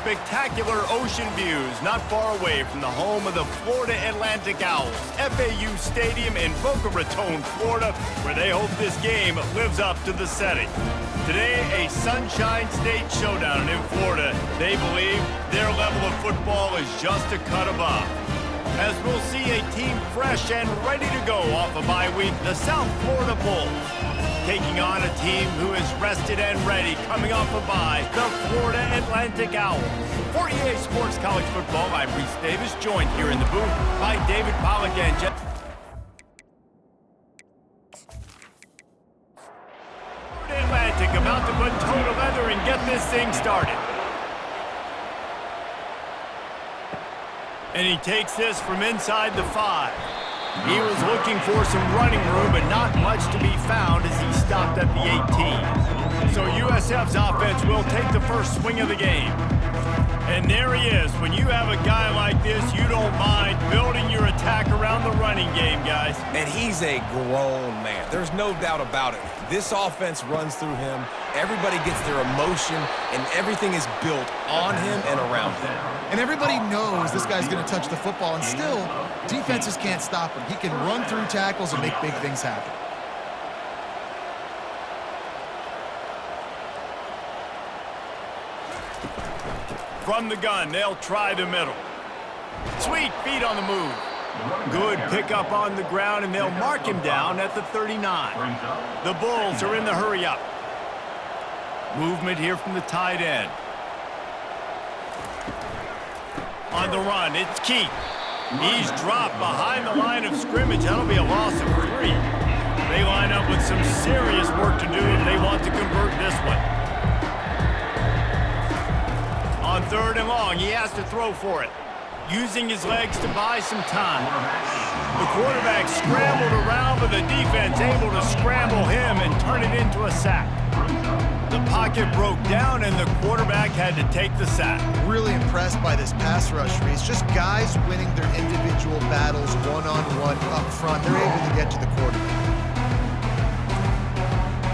spectacular ocean views not far away from the home of the Florida Atlantic Owls, FAU Stadium in Boca Raton, Florida, where they hope this game lives up to the setting. Today, a Sunshine State showdown in Florida. They believe their level of football is just a cut above. As we'll see a team fresh and ready to go off a bye week, the South Florida Bulls, taking on a team who is rested and ready, coming off a bye, the Florida Atlantic Owls. For EA Sports College Football, I'm Reese Davis, joined here in the booth by David Pollack and Jeff. Florida Atlantic about to put toe to leather and get this thing started. And he takes this from inside the 5. He was looking for some running room, but not much to be found as he stopped at the 18. So USF's offense will take the first swing of the game. And there he is. When you have a guy like this, you don't mind building your attack around the running game, guys. And he's a grown man. There's no doubt about it. This offense runs through him. Everybody gets their emotion, and everything is built on him and around him. And everybody knows this guy's going to touch the football, and still, defenses can't stop him. He can run through tackles and make big things happen. From the gun, they'll try the middle. Sweet feet on the move. Good pickup on the ground, and they'll mark him down at the 39. The Bulls are in the hurry-up. Movement here from the tight end. On the run, it's Keith. He's dropped behind the line of scrimmage. That'll be a loss of 3. They line up with some serious work to do if they want to convert this one. On 3rd and long, he has to throw for it, using his legs to buy some time. The quarterback scrambled around, but the defense able to scramble him and turn it into a sack. The pocket broke down, and the quarterback had to take the sack. Really impressed by this pass rush, Reese. Just guys winning their individual battles one-on-one up front. They're able to get to the quarterback.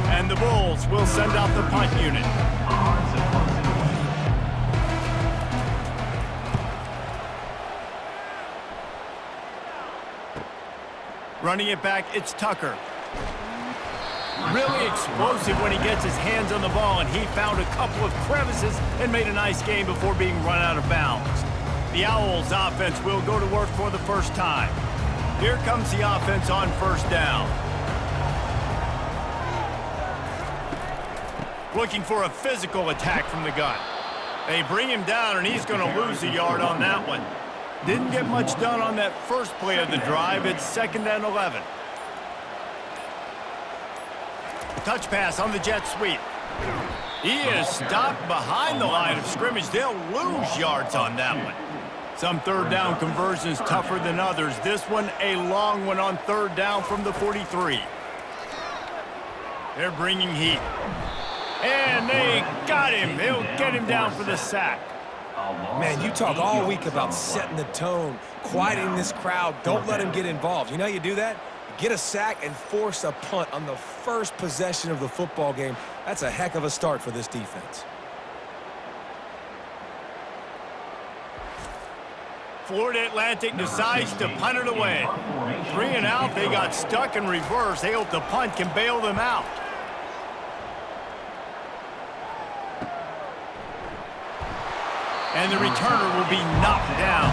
And the Bulls will send out the punt unit. Running it back, it's Tucker. Really explosive when he gets his hands on the ball, and he found a couple of crevices and made a nice game before being run out of bounds. The Owls offense will go to work for the first time. Here comes the offense on 1st down. Looking for a physical attack from the gun. They bring him down, and he's going to lose a yard on that one. Didn't get much done on that first play of the drive. It's 2nd and 11. Touch pass on the jet sweep. He is stopped behind the line of scrimmage. They'll lose yards on that one. Some 3rd down conversions tougher than others. This one a long one on 3rd down from the 43. They're bringing heat. And they got him. They'll get him down for the sack. Man, you talk all week about setting the tone, quieting this crowd. Don't let him get involved. You know how you do that? Get a sack and force a punt on the first possession of the football game. That's a heck of a start for this defense. Florida Atlantic decides to punt it away. 3 and out, they got stuck in reverse. They hope the punt can bail them out. And the returner will be knocked down.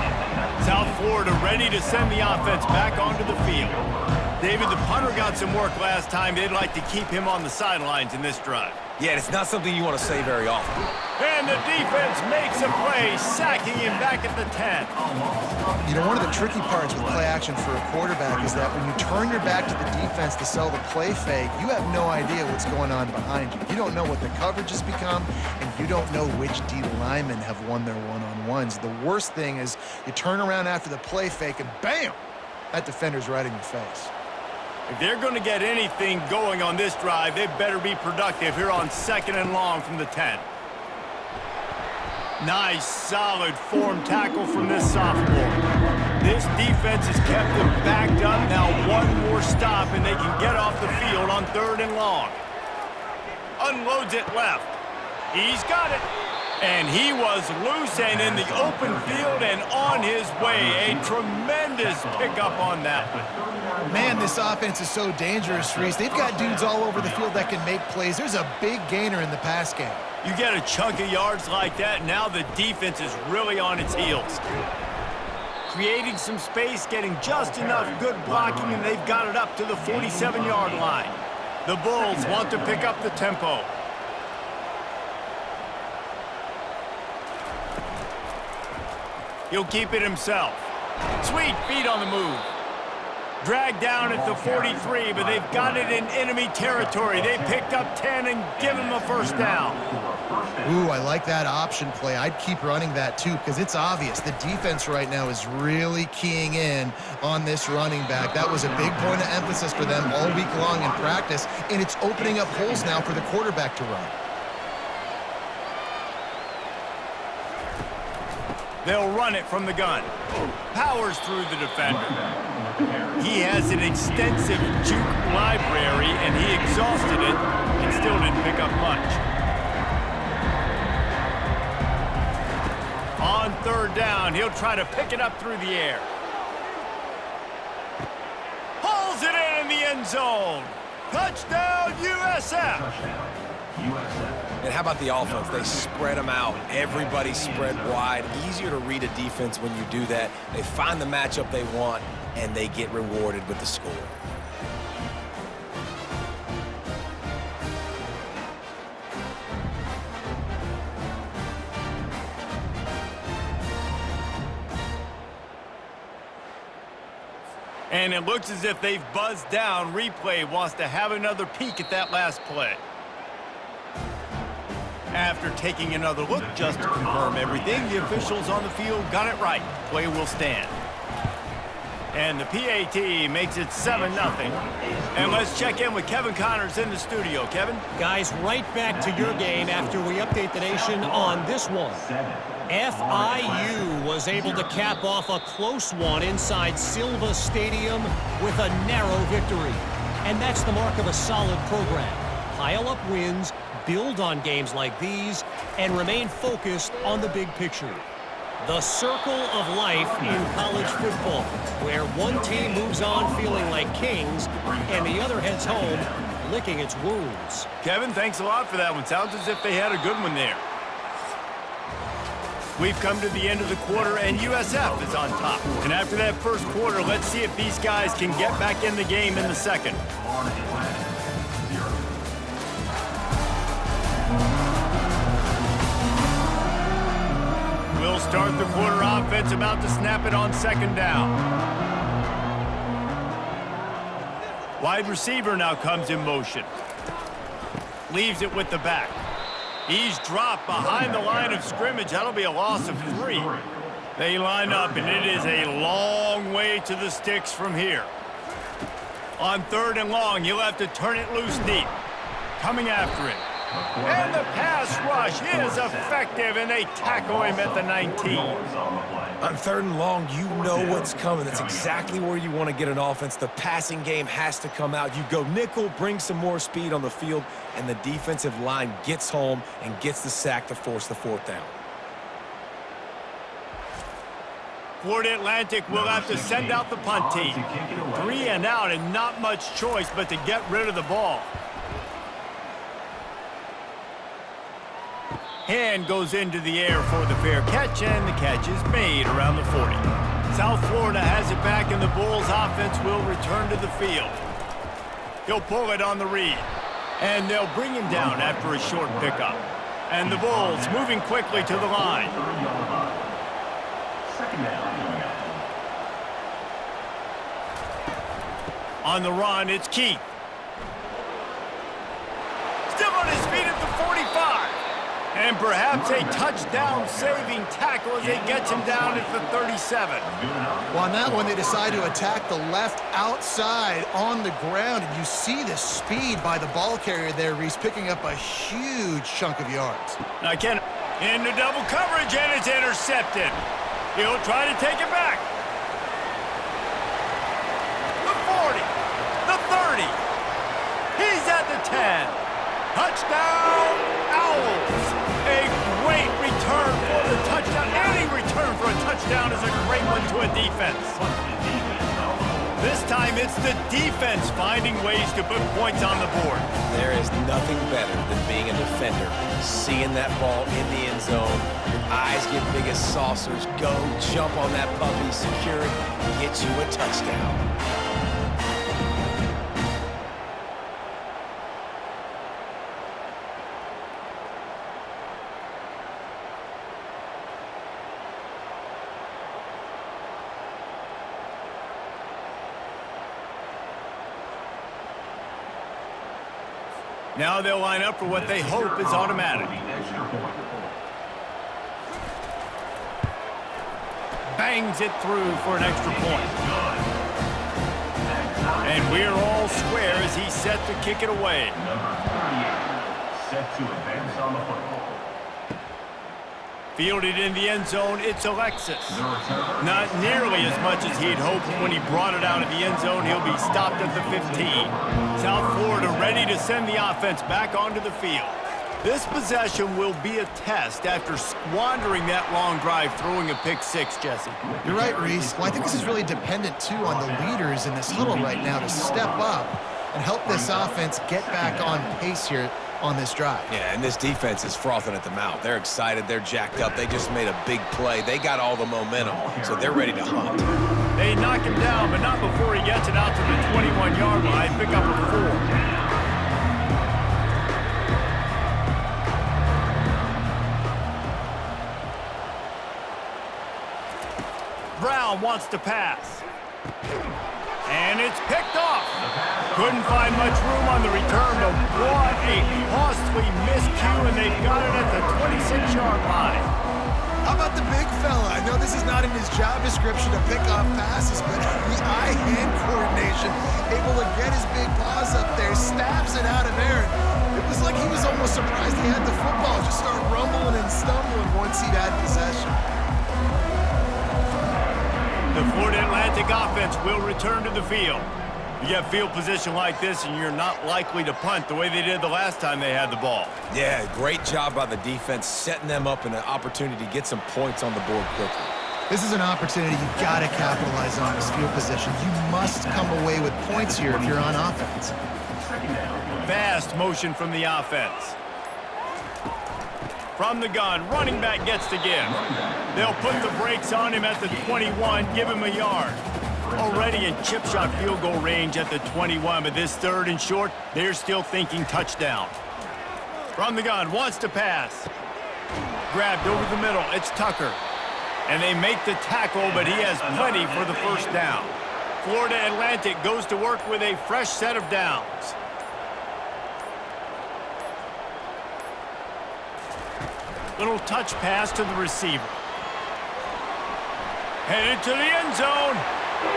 South Florida ready to send the offense back onto the field. David, the punter got some work last time. They'd like to keep him on the sidelines in this drive. Yeah, it's not something you want to say very often. And the defense makes a play, sacking him back at the 10. You know, one of the tricky parts with play action for a quarterback is that when you turn your back to the defense to sell the play fake, you have no idea what's going on behind you. You don't know what the coverage has become, and you don't know which D linemen have won their one-on-ones. The worst thing is you turn around after the play fake, and bam, that defender's right in your face. If they're going to get anything going on this drive, they better be productive here on 2nd and long from the 10. Nice, solid form tackle from this sophomore. This defense has kept them backed up. Now one more stop, and they can get off the field on 3rd and long. Unloads it left. He's got it. And he was loose and in the open field and on his way. A tremendous pickup on that one. Man, this offense is so dangerous, Reese. They've got dudes all over the field that can make plays. There's a big gainer in the pass game. You get a chunk of yards like that, now the defense is really on its heels. Creating some space, getting just enough good blocking, and they've got it up to the 47-yard line. The Bulls want to pick up the tempo. He'll keep it himself. Sweet feet on the move. Dragged down at the 43, but they've got it in enemy territory. They picked up 10 and give him a first down. Ooh, I like that option play. I'd keep running that too because it's obvious. The defense right now is really keying in on this running back. That was a big point of emphasis for them all week long in practice, and it's opening up holes now for the quarterback to run. They'll run it from the gun. Powers through the defender. He has an extensive juke library, and he exhausted it and still didn't pick up much. On third down, he'll try to pick it up through the air. Pulls it in the end zone. Touchdown, USF. And how about the offense? They spread them out. Everybody spread wide. Easier to read a defense when you do that. They find the matchup they want, and they get rewarded with the score. And it looks as if they've buzzed down. Replay wants to have another peek at that last play. After taking another look just to confirm everything, the officials on the field got it right. Play will stand. And the PAT makes it 7-0. And let's check in with Kevin Connors in the studio. Kevin? Guys, right back to your game after we update the nation on this one. FIU was able to cap off a close one inside Silva Stadium with a narrow victory. And that's the mark of a solid program. Pile up wins, build on games like these, and remain focused on the big picture. The circle of life in college football, where one team moves on feeling like kings and the other heads home licking its wounds. Kevin, thanks a lot for that one. Sounds as if they had a good one there. We've come to the end of the quarter, and USF is on top. And after that first quarter, let's see if these guys can get back in the game in the second. We'll start the quarter offense, about to snap it on second down. Wide receiver now comes in motion. Leaves it with the back. He's dropped behind the line of scrimmage. That'll be a loss of 3. They line up, and it is a long way to the sticks from here. On third and long, he'll have to turn it loose deep. Coming after it. And the pass rush is effective, and they tackle him at the 19. On third and long, you know what's coming. That's exactly where you want to get an offense. The passing game has to come out. You go nickel, bring some more speed on the field, and the defensive line gets home and gets the sack to force the fourth down. Florida Atlantic will have to send out the punt team. 3 and out, and not much choice but to get rid of the ball. Hand goes into the air for the fair catch, and the catch is made around the 40. South Florida has it back, and the Bulls offense will return to the field. He'll pull it on the read, and they'll bring him down after a short pickup. And the Bulls moving quickly to the line. On the run, it's Keith. Still on his feet at the 45. And perhaps a touchdown-saving tackle as he gets him down at the 37. Well, on that one, they decide to attack the left outside on the ground, and you see the speed by the ball carrier there, Reese, picking up a huge chunk of yards. Now, Ken, into double coverage, and it's intercepted. He'll try to take it back. The 40, the 30. He's at the 10. Touchdown, Owls. A great touchdown is a great one to a defense. This time it's the defense finding ways to put points on the board. There is nothing better than being a defender. Seeing that ball in the end zone, your eyes get big as saucers. Go, jump on that puppy, secure it, get you a touchdown. Now they'll line up for what they hope is automatic. Bangs it through for an extra point. And we're all square as he's set to kick it away. Set to advance on the football. Fielded in the end zone, it's Alexis. Not nearly as much as he'd hoped when he brought it out of the end zone. He'll be stopped at the 15. South Florida ready to send the offense back onto the field. This possession will be a test after squandering that long drive, throwing a pick six, Jesse. You're right, Reese. Well, I think this is really dependent, too, on the leaders in this huddle right now to step up and help this offense get back on pace here on this drive. Yeah, and this defense is frothing at the mouth. They're excited. They're jacked up. They just made a big play. They got all the momentum, so they're ready to hunt. They knock him down, but not before he gets it out to the 21-yard line. Pick up a 4. Brown wants to pass. And it's picked off. Couldn't find much room on the return, but what a costly miscue, and they've got it at the 26-yard line. How about the big fella? I know this is not in his job description to pick off passes, but the eye-hand coordination, able to get his big paws up there, stabs it out of there. It was like he was almost surprised he had the football. Just started rumbling and stumbling once he'd had possession. The Florida Atlantic offense will return to the field. You get field position like this, and you're not likely to punt the way they did the last time they had the ball. Yeah, great job by the defense, setting them up in an opportunity to get some points on the board quickly. This is an opportunity you've got to capitalize on this field position. You must come away with points here if you're on offense. Fast motion from the offense. From the gun, running back gets the give. They'll put the brakes on him at the 21, give him a yard. Already in chip shot field goal range at the 21, but this third and short, they're still thinking touchdown. From the gun, wants to pass. Grabbed over the middle, it's Tucker. And they make the tackle, but he has plenty for the first down. Florida Atlantic goes to work with a fresh set of downs. Little touch pass to the receiver. Headed to the end zone.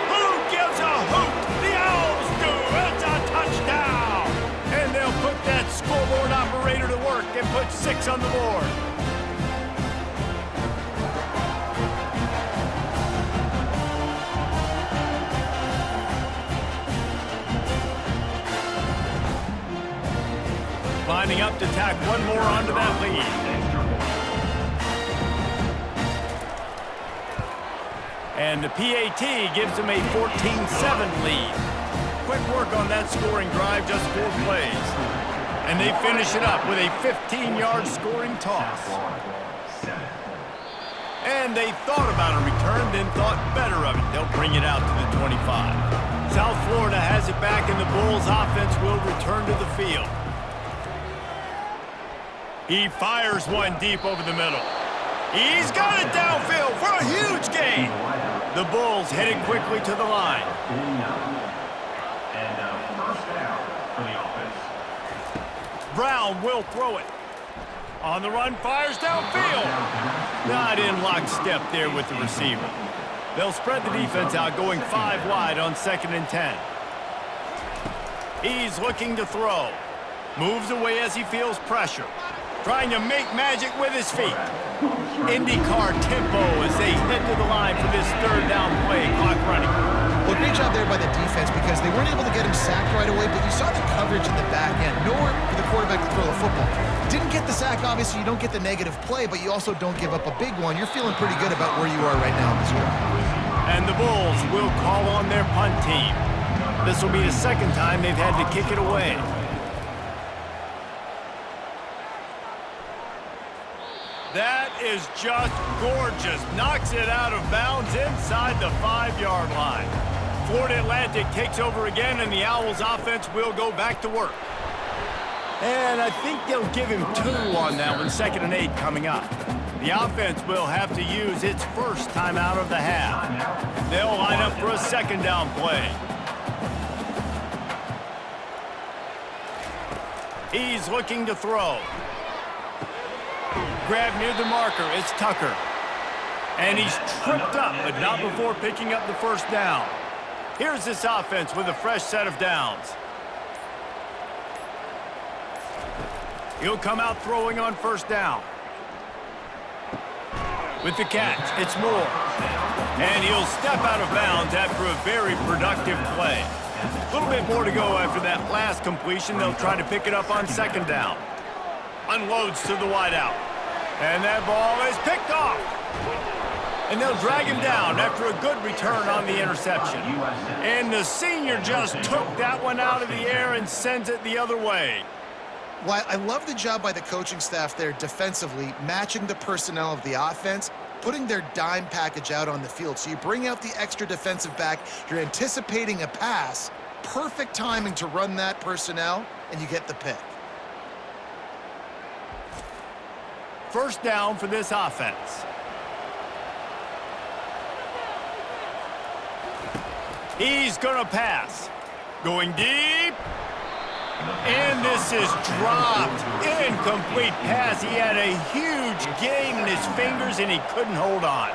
Who gives a hoot? The Owls do. It's a touchdown. And they'll put that scoreboard operator to work and put 6 on the board. Lining up to tack one more onto that lead. And the PAT gives them a 14-7 lead. Quick work on that scoring drive, just 4 plays. And they finish it up with a 15-yard scoring toss. And they thought about a return, then thought better of it. They'll bring it out to the 25. South Florida has it back, and the Bulls offense will return to the field. He fires one deep over the middle. He's got it downfield for a huge gain. The Bulls headed quickly to the line. And first down for the offense. Brown will throw it. On the run, fires downfield. Not in lockstep there with the receiver. They'll spread the defense out, going 5 wide on 2nd and 10. He's looking to throw. Moves away as he feels pressure. Trying to make magic with his feet. IndyCar tempo as they head to the line for this 3rd down play. Clock running. Well, great job there by the defense because they weren't able to get him sacked right away, but you saw the coverage in the back end. Nowhere for the quarterback to throw the football. Didn't get the sack, obviously. You don't get the negative play, but you also don't give up a big one. You're feeling pretty good about where you are right now in this drive. And the Bulls will call on their punt team. This will be the second time they've had to kick it away. That is just gorgeous. Knocks it out of bounds inside the 5-yard line. Florida Atlantic takes over again, and the Owls offense will go back to work. And I think they'll give him 2 on that one, 2nd and 8 coming up. The offense will have to use its first timeout of the half. They'll line up for a 2nd down play. He's looking to throw. Grab near the marker, it's Tucker. And he's tripped up, but not before picking up the first down. Here's this offense with a fresh set of downs. He'll come out throwing on 1st down. With the catch, it's Moore. And he'll step out of bounds after a very productive play. A little bit more to go after that last completion. They'll try to pick it up on 2nd down. Unloads to the wideout. And that ball is picked off. And they'll drag him down after a good return on the interception. And the senior just took that one out of the air and sends it the other way. Well, I love the job by the coaching staff there defensively, matching the personnel of the offense, putting their dime package out on the field. So you bring out the extra defensive back, you're anticipating a pass, perfect timing to run that personnel, and you get the pick. 1st down for this offense. He's gonna pass. Going deep. And this is dropped. Incomplete pass. He had a huge gain in his fingers and he couldn't hold on.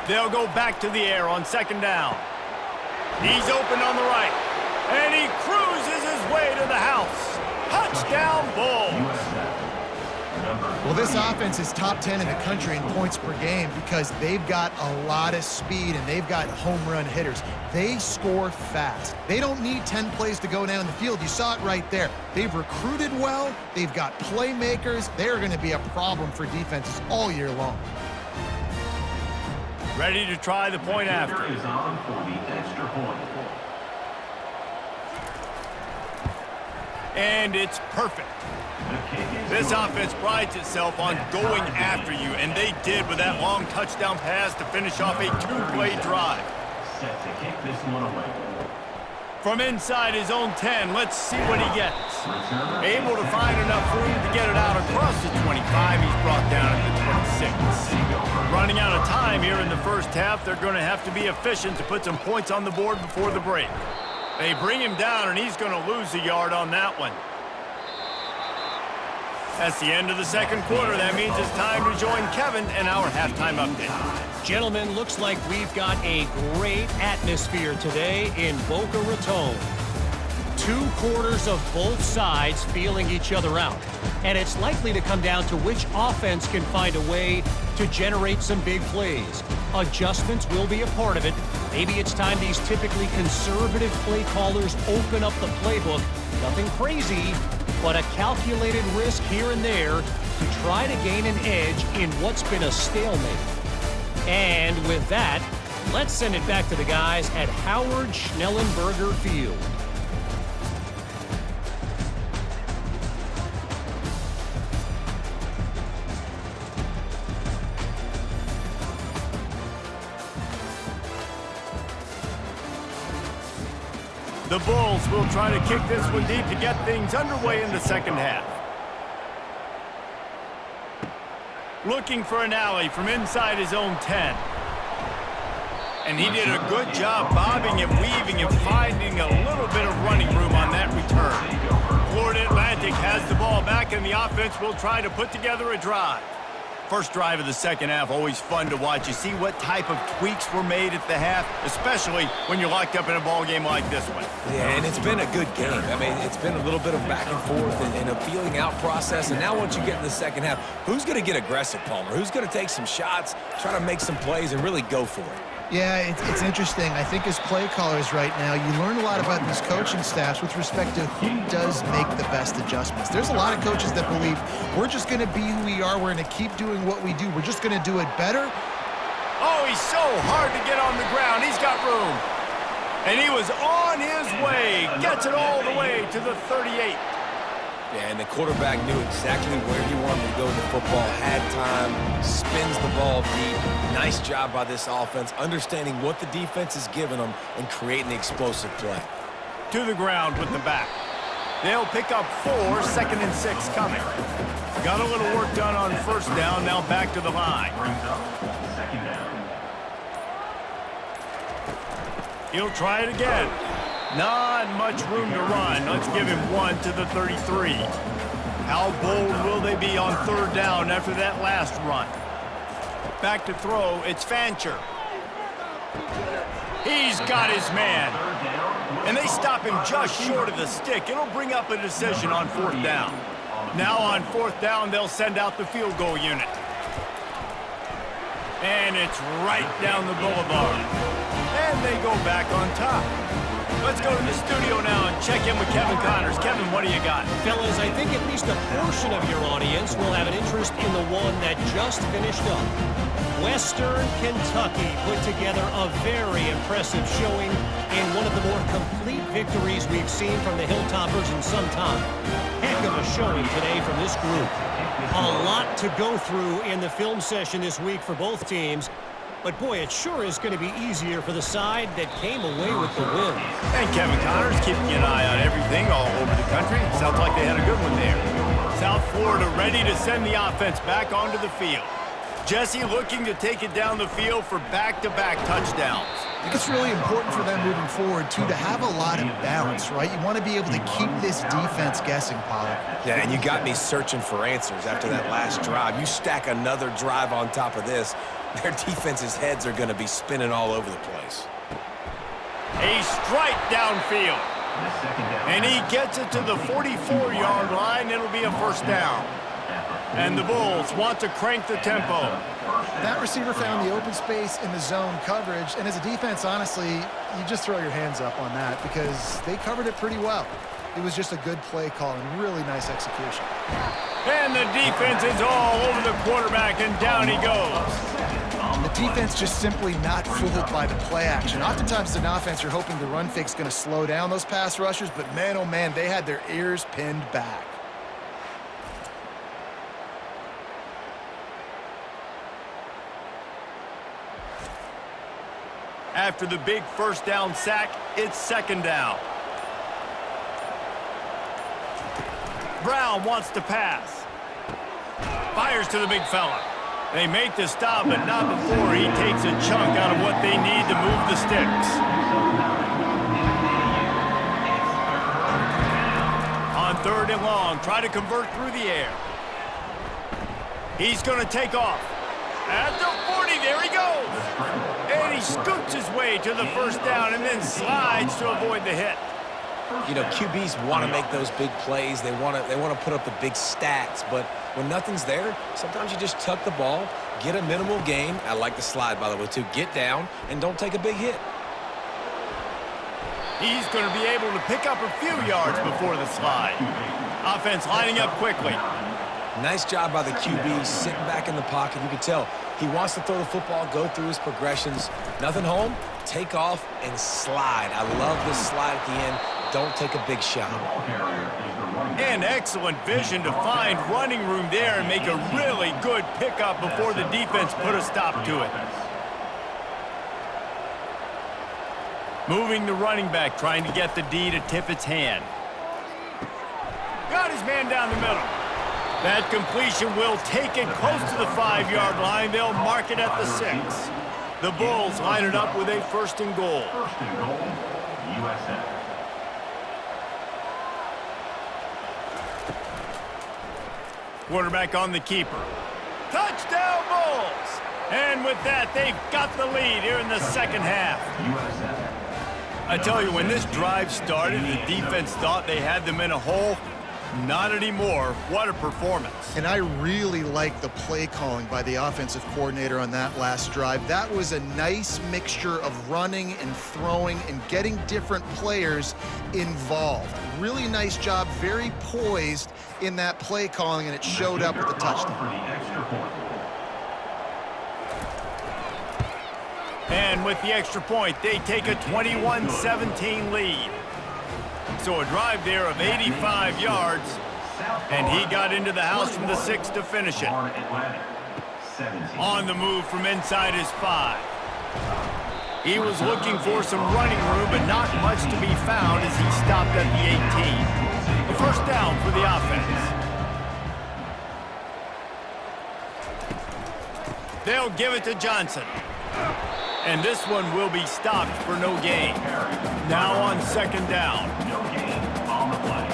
They'll go back to the air on 2nd down. He's open on the right. And he cruises his way to the house. Touchdown, Bulls. Well, this offense is top 10 in the country in points per game because they've got a lot of speed and they've got home run hitters. They score fast. They don't need 10 plays to go down the field. You saw it right there. They've recruited well. They've got playmakers. They're going to be a problem for defenses all year long. Ready to try the point after. Is on for the extra point. And it's perfect. This offense prides itself on going after you, and they did with that long touchdown pass to finish off a 2-play drive. Set to kick this one away. From inside his own 10, let's see what he gets. Able to find enough room to get it out across the 25. He's brought down at the 26. Running out of time here in the 1st half, they're going to have to be efficient to put some points on the board before the break. They bring him down, and he's going to lose a yard on that one. That's the end of the 2nd quarter. That means it's time to join Kevin in our halftime update. Gentlemen, looks like we've got a great atmosphere today in Boca Raton. 2 quarters of both sides feeling each other out. And it's likely to come down to which offense can find a way to generate some big plays. Adjustments will be a part of it. Maybe it's time these typically conservative play callers open up the playbook. Nothing crazy, but a calculated risk here and there to try to gain an edge in what's been a stalemate. And with that, let's send it back to the guys at Howard Schnellenberger Field. The Bulls will try to kick this one deep to get things underway in the 2nd half. Looking for an alley from inside his own 10. And he did a good job bobbing and weaving and finding a little bit of running room on that return. Florida Atlantic has the ball back, and the offense will try to put together a drive. First drive of the 2nd half, always fun to watch. You see what type of tweaks were made at the half, especially when you're locked up in a ball game like this one. Yeah, and it's been a good game. I mean, it's been a little bit of back and forth and a feeling out process. And now once you get in the 2nd half, who's going to get aggressive, Palmer? Who's going to take some shots, try to make some plays, and really go for it? Yeah, it's interesting. I think as play callers right now, you learn a lot about these coaching staffs with respect to who does make the best adjustments. There's a lot of coaches that believe we're just going to be who we are. We're going to keep doing what we do. We're just going to do it better. Oh, he's so hard to get on the ground. He's got room. And he was on his way. Gets it all the way to the 38. Yeah, and the quarterback knew exactly where he wanted to go with the football, had time, spins the ball deep. Nice job by this offense, understanding what the defense is giving them and creating the explosive play. To the ground with the back. They'll pick up 4, 2nd and 6 coming. Got a little work done on first down, now back to the line. Brings up second down. He'll try it again. Not much room to run. Let's give him 1 to the 33. How bold will they be on 3rd down after that last run? Back to throw, it's Fancher. He's got his man. And they stop him just short of the stick. It'll bring up a decision on 4th down. Now on 4th down, they'll send out the field goal unit. And it's right down the boulevard. And they go back on top. Let's go to the studio now and check in with Kevin Connors. Kevin, what do you got? Fellas, I think at least a portion of your audience will have an interest in the one that just finished up. Western Kentucky put together a very impressive showing in one of the more complete victories we've seen from the Hilltoppers in some time. Heck of a showing today from this group. A lot to go through in the film session this week for both teams. But, boy, it sure is going to be easier for the side that came away with the win. And Kevin Connors keeping an eye on everything all over the country. Sounds like they had a good one there. South Florida ready to send the offense back onto the field. Jesse looking to take it down the field for back-to-back touchdowns. I think it's really important for them moving forward, too, to have a lot of balance, right? You want to be able to keep this defense guessing, Pollard. Yeah, and you got me searching for answers after that last drive. You stack another drive on top of this, their defense's heads are going to be spinning all over the place. A strike downfield. And he gets it to the 44-yard line. It'll be a 1st down. And the Bulls want to crank the tempo. That receiver found the open space in the zone coverage, and as a defense, honestly, you just throw your hands up on that because they covered it pretty well. It was just a good play call and really nice execution. And the defense is all over the quarterback, and down he goes. The defense just simply not fooled by the play action. Oftentimes, as an offense, you're hoping the run fake's going to slow down those pass rushers, but man, oh man, they had their ears pinned back. After the big 1st down sack, it's 2nd down. Brown wants to pass. Fires to the big fella. They make the stop, but not before he takes a chunk out of what they need to move the sticks. On 3rd and long, try to convert through the air. He's going to take off. At the 40, there he goes. And he scoots his way to the 1st down and then slides to avoid the hit. You know, QBs want to make those big plays. They want to put up the big stats. But when nothing's there, sometimes you just tuck the ball, get a minimal gain. I like the slide, by the way, too. Get down and don't take a big hit. He's going to be able to pick up a few yards before the slide. Offense lining up quickly. Nice job by the QB, sitting back in the pocket. You can tell he wants to throw the football, go through his progressions. Nothing home, take off, and slide. I love this slide at the end. Don't take a big shot. And excellent vision to find running room there and make a really good pickup before the defense put a stop to it. Moving the running back, trying to get the D to tip its hand. Got his man down the middle. That completion will take it close to the 5-yard line. They'll mark it at the 6. The Bulls line it up with a 1st and goal. 1st and goal, USF. Quarterback on the keeper. Touchdown, Bulls! And with that, they've got the lead here in the 2nd half. I tell you, when this drive started, the defense thought they had them in a hole. Not anymore. What a performance. And I really like the play calling by the offensive coordinator on that last drive. That was a nice mixture of running and throwing and getting different players involved. Really nice job, very poised in that play calling, and it showed up with the touchdown. And with the extra point, they take a 21-17 lead. So a drive there of 85 yards, and he got into the house from the 6 to finish it. On the move from inside his 5. He was looking for some running room, but not much to be found as he stopped at the 18. A first down for the offense. They'll give it to Johnson. And this one will be stopped for no gain. Now on second down. No gain on the play.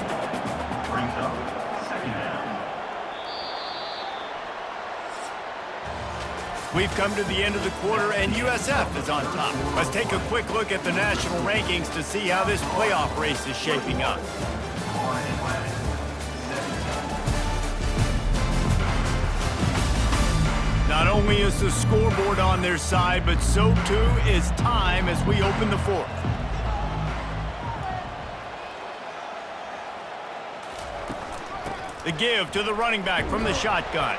Brings up second down. We've come to the end of the quarter, and USF is on top. Let's take a quick look at the national rankings to see how this playoff race is shaping up. Not only is the scoreboard on their side, but so too is time as we open the fourth. The give to the running back from the shotgun.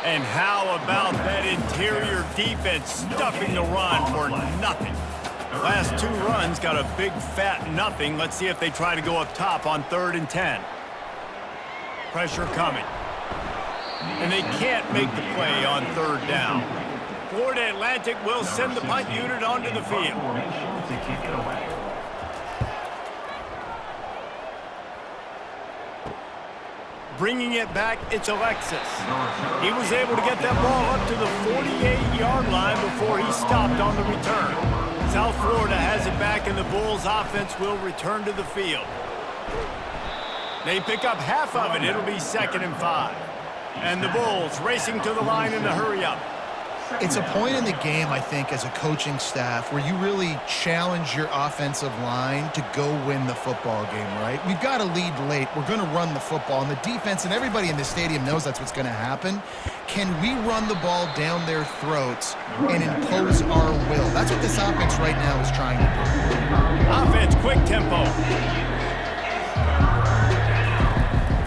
And how about that interior defense stuffing the run for nothing? Last 2 runs got a big fat nothing. Let's see if they try to go up top on 3rd and 10. Pressure coming. And they can't make the play on 3rd down. Florida Atlantic will send the punt unit onto the field. Bringing it back, it's Alexis. He was able to get that ball up to the 48-yard line before he stopped on the return. South Florida has it back, and the Bulls offense will return to the field. They pick up half of it. It'll be 2nd and 5. And the Bulls racing to the line in the hurry-up. It's a point in the game, I think, as a coaching staff where you really challenge your offensive line to go win the football game, right? We've got to lead late. We're going to run the football. And the defense and everybody in the stadium knows that's what's going to happen. Can we run the ball down their throats and impose our will? That's what this offense right now is trying to do. Offense, quick tempo.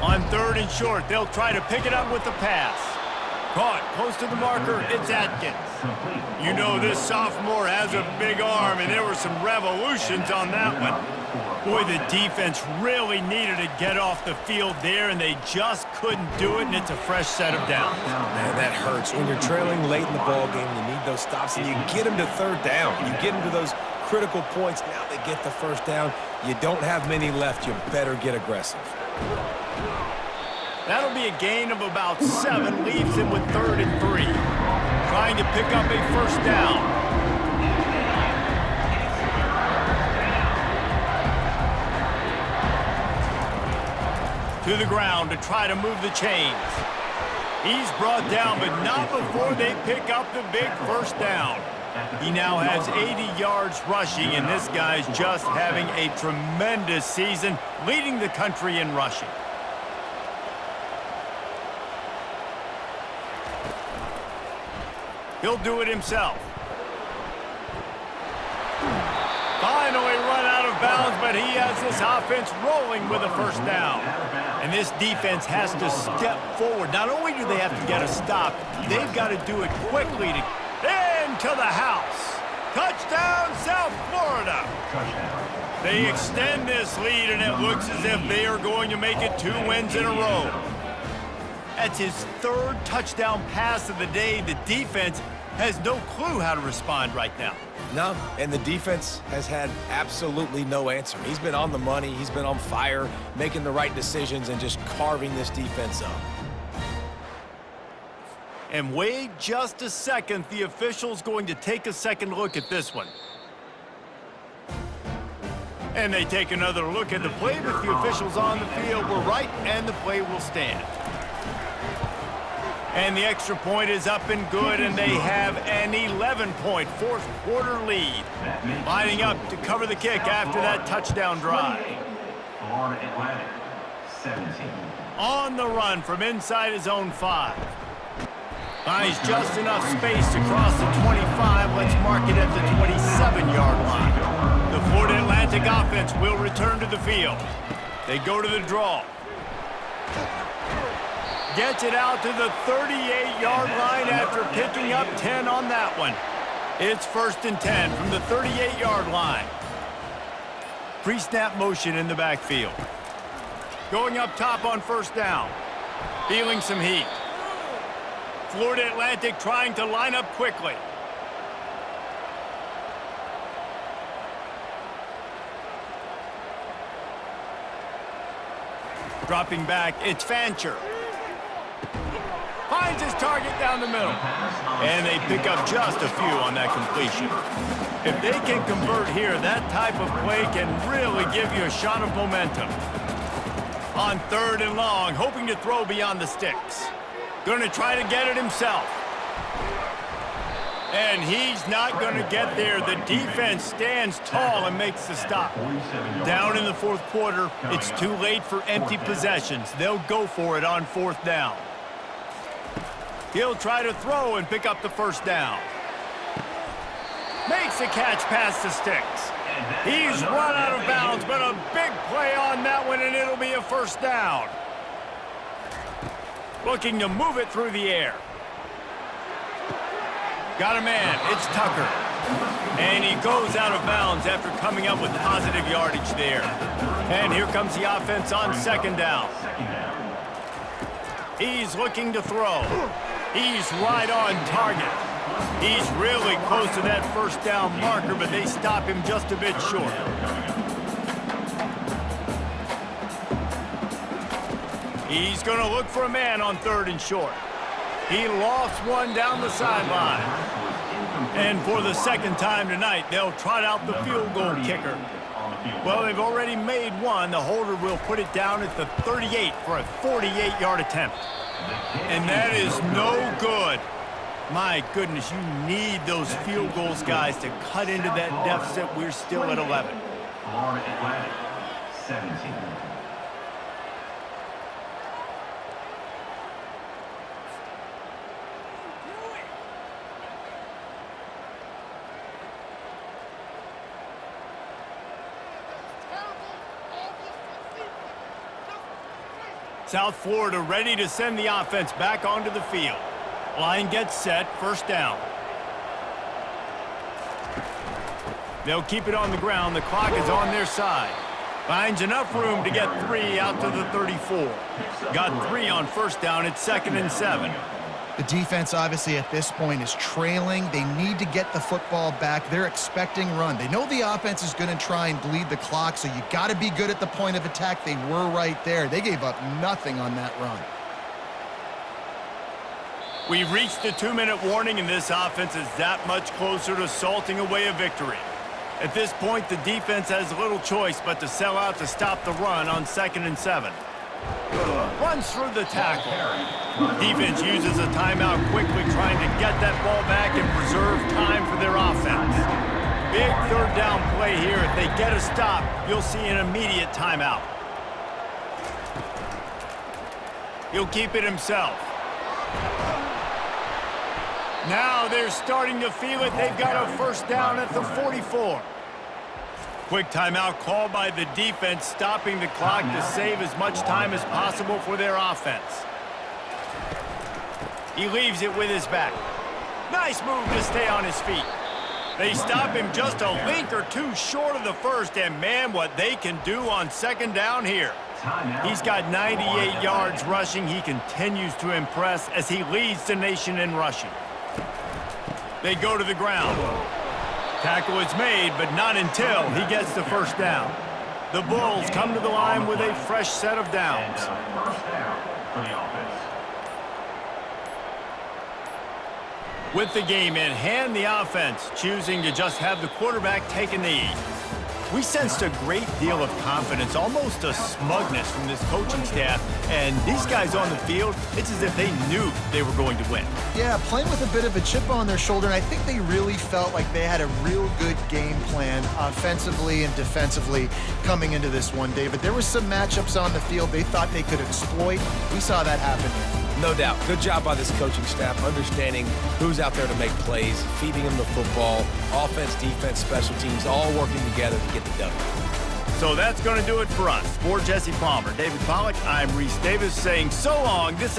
On 3rd and short, they'll try to pick it up with the pass. Caught close to the marker, it's Atkins. You know this sophomore has a big arm, and there were some revolutions on that one. Boy, the defense really needed to get off the field there, and they just couldn't do it, and it's a fresh set of downs. Man, that hurts. When you're trailing late in the ball game, you need those stops, and you get them to 3rd down. You get them to those critical points. Now they get the first down. You don't have many left. You better get aggressive. That'll be a gain of about 7, leaves him with 3rd and 3. Trying to pick up a first down. To the ground to try to move the chains. He's brought down, but not before they pick up the big first down. He now has 80 yards rushing, and this guy's just having a tremendous season, leading the country in rushing. He'll do it himself. Finally run out of bounds, but he has this offense rolling with a first down. And this defense has to step forward. Not only do they have to get a stop, they've got to do it quickly to into the house. Touchdown, South Florida. They extend this lead, and it looks as if they are going to make it 2 wins in a row. That's his 3rd touchdown pass of the day. The defense has no clue how to respond right now. No, and the defense has had absolutely no answer. He's been on the money. He's been on fire, making the right decisions and just carving this defense up. And wait just a second. The official's going to take a second look at this one. And they take another look at the play, but the officials on the field were right, and the play will stand. And the extra point is up and good, and they have an 11-point fourth-quarter lead. Lining up to cover the kick after that touchdown drive. Florida Atlantic, 17. On the run from inside his own 5. Finds just enough space to cross the 25. Let's mark it at the 27-yard line. The Florida Atlantic offense will return to the field. They go to the draw. Gets it out to the 38-yard line after picking up 10 on that one. It's 1st and 10 from the 38-yard line. Pre-snap motion in the backfield. Going up top on 1st down. Feeling some heat. Florida Atlantic trying to line up quickly. Dropping back, it's Fancher. Finds his target down the middle. And they pick up just a few on that completion. If they can convert here, that type of play can really give you a shot of momentum. On 3rd and long, hoping to throw beyond the sticks. Going to try to get it himself. And he's not going to get there. The defense stands tall and makes the stop. Down in the 4th quarter, it's too late for empty possessions. They'll go for it on 4th down. He'll try to throw and pick up the 1st down. Makes the catch past the sticks. He's run out of bounds, but a big play on that one, and it'll be a 1st down. Looking to move it through the air. Got a man, it's Tucker. And he goes out of bounds after coming up with positive yardage there. And here comes the offense on 2nd down. He's looking to throw. He's right on target. He's really close to that 1st down marker, but they stop him just a bit short. He's going to look for a man on 3rd and short. He lofts one down the sideline. And for the 2nd time tonight, they'll trot out the field goal kicker. Well, they've already made one. The holder will put it down at the 38 for a 48-yard attempt. And that is no good. My goodness, you need those field goals, guys, to cut into that deficit. We're still at 11. Florida Atlantic, 17. South Florida ready to send the offense back onto the field. Line gets set, 1st down. They'll keep it on the ground. The clock is on their side. Finds enough room to get 3 out to the 34. Got 3 on 1st down. It's 2nd and 7. The defense, obviously, at this point is trailing. They need to get the football back. They're expecting run. They know the offense is going to try and bleed the clock, so you got to be good at the point of attack. They were right there. They gave up nothing on that run. We've reached the 2-minute warning, and this offense is that much closer to salting away a victory. At this point, the defense has little choice but to sell out to stop the run on 2nd and 7. Runs through the tackle. Defense uses a timeout quickly, trying to get that ball back and preserve time for their offense. Big 3rd down play here. If they get a stop, you'll see an immediate timeout. He'll keep it himself. Now they're starting to feel it. They've got a 1st down at the 44. Quick timeout called by the defense, stopping the clock to save as much time as possible for their offense. He leaves it with his back. Nice move to stay on his feet. They stop him just a link or two short of the 1st, and man, what they can do on 2nd down here. He's got 98 yards rushing. He continues to impress as he leads the nation in rushing. They go to the ground. Tackle is made, but not until he gets the 1st down. The Bulls come to the line with a fresh set of downs. With the game in hand, the offense choosing to just have the quarterback take a knee. We sensed a great deal of confidence, almost a smugness from this coaching staff. And these guys on the field, it's as if they knew they were going to win. Yeah, playing with a bit of a chip on their shoulder, and I think they really felt like they had a real good game plan offensively and defensively coming into this one, David. There were some matchups on the field they thought they could exploit. We saw that happen. No doubt. Good job by this coaching staff, understanding who's out there to make plays, feeding them the football, offense, defense, special teams, all working together to get the W. So that's going to do it for us. For Jesse Palmer, David Pollack, I'm Reese Davis saying so long. This is